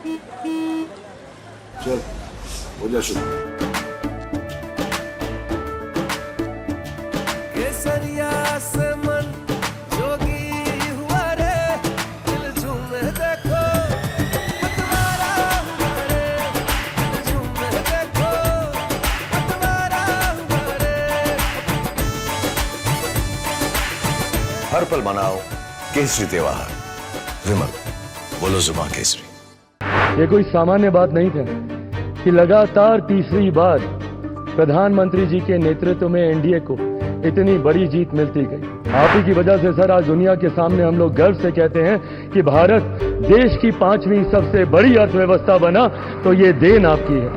चल हो जा शुरू। केसरिया से मन जोगी हुआ रे, दिल झूमे देखो मतवारा हुआ रे, दिल झूमे देखो मतवारा हुआ रे। हर पल मनाओ केसरी त्योहार। विमल, बोलो जुबान केसरी। ये कोई सामान्य बात नहीं थी कि लगातार तीसरी बार प्रधानमंत्री जी के नेतृत्व में एनडीए को इतनी बड़ी जीत मिलती गई। आप ही की वजह से सर आज दुनिया के सामने हम लोग गर्व से कहते हैं कि भारत देश की 5वीं सबसे बड़ी अर्थव्यवस्था बना, तो ये देन आपकी है।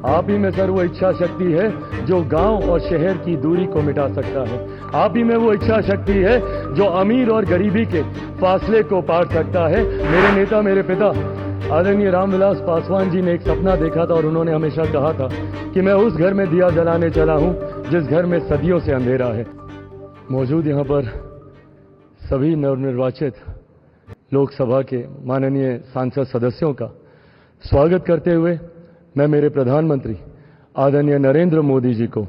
आप ही में सर वो इच्छा शक्ति है जो गांव और शहर की दूरी को मिटा सकता है। आप ही में वो इच्छा शक्ति है जो अमीर और गरीबी के फासले को पार सकता है। मेरे नेता, मेरे पिता आदरणीय रामविलास पासवान जी ने एक सपना देखा था और उन्होंने हमेशा कहा था कि मैं उस घर में दिया जलाने चला हूं जिस घर में सदियों से अंधेरा है। मौजूद यहां पर सभी नवनिर्वाचित लोकसभा के माननीय सांसद सदस्यों का स्वागत करते हुए मैं मेरे प्रधानमंत्री आदरणीय नरेंद्र मोदी जी को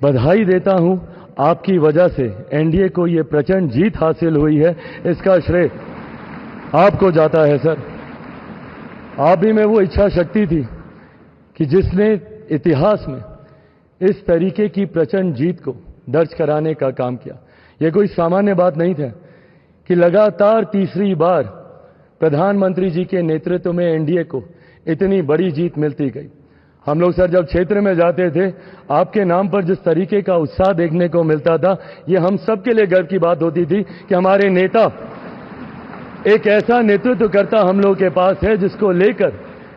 बधाई देता हूं। आपकी वजह से एनडीए को ये प्रचंड जीत हासिल हुई है, इसका श्रेय आपको जाता है सर। आप ही में वो इच्छा शक्ति थी कि जिसने इतिहास में इस तरीके की प्रचंड जीत को दर्ज कराने का काम किया। यह कोई सामान्य बात नहीं था कि लगातार तीसरी बार प्रधानमंत्री जी के नेतृत्व में एनडीए को इतनी बड़ी जीत मिलती गई। हम लोग सर जब क्षेत्र में जाते थे, आपके नाम पर जिस तरीके का उत्साह देखने को मिलता था, ये हम सबके लिए गर्व की बात होती थी कि हमारे नेता एक ऐसा नेतृत्व करता हम लोग के पास है जिसको लेकर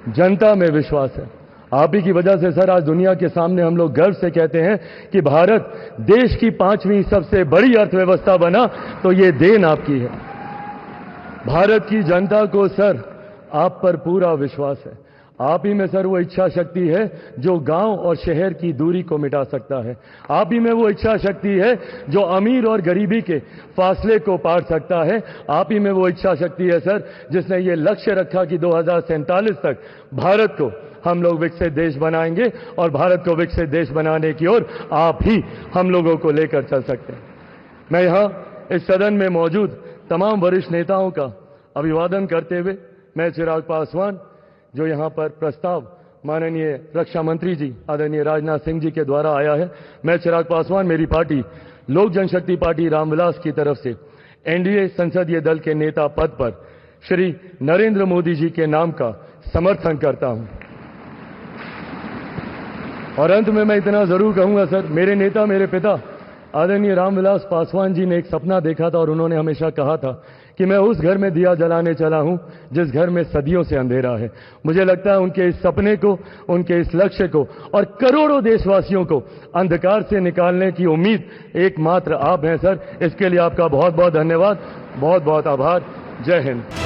जनता में विश्वास है। आप ही की वजह से सर आज दुनिया के सामने हम लोग गर्व से कहते हैं कि भारत देश की 5वीं सबसे बड़ी अर्थव्यवस्था बना, तो ये देन आपकी है। भारत की जनता को सर आप पर पूरा विश्वास है। आप ही में सर वो इच्छा शक्ति है जो गांव और शहर की दूरी को मिटा सकता है। आप ही में वो इच्छा शक्ति है जो अमीर और गरीबी के फासले को पार सकता है। आप ही में वो इच्छा शक्ति है सर जिसने ये लक्ष्य रखा कि 2047 तक भारत को हम लोग विकसित देश बनाएंगे और भारत को विकसित देश बनाने की ओर आप ही हम लोगों को लेकर चल सकते हैं। मैं यहां इस सदन में मौजूद तमाम वरिष्ठ नेताओं का अभिवादन करते हुए मैं चिराग पासवान, जो यहां पर प्रस्ताव माननीय रक्षा मंत्री जी आदरणीय राजनाथ सिंह जी के द्वारा आया है, मैं चिराग पासवान मेरी पार्टी लोक जनशक्ति पार्टी रामविलास की तरफ से एनडीए संसदीय दल के नेता पद पर श्री नरेंद्र मोदी जी के नाम का समर्थन करता हूं। और अंत में मैं इतना जरूर कहूंगा सर, मेरे नेता, मेरे पिता आदरणीय रामविलास पासवान जी ने एक सपना देखा था और उन्होंने हमेशा कहा था कि मैं उस घर में दिया जलाने चला हूं जिस घर में सदियों से अंधेरा है। मुझे लगता है उनके इस सपने को, उनके इस लक्ष्य को और करोड़ों देशवासियों को अंधकार से निकालने की उम्मीद एकमात्र आप हैं सर। इसके लिए आपका बहुत बहुत धन्यवाद, बहुत बहुत आभार। जय हिंद।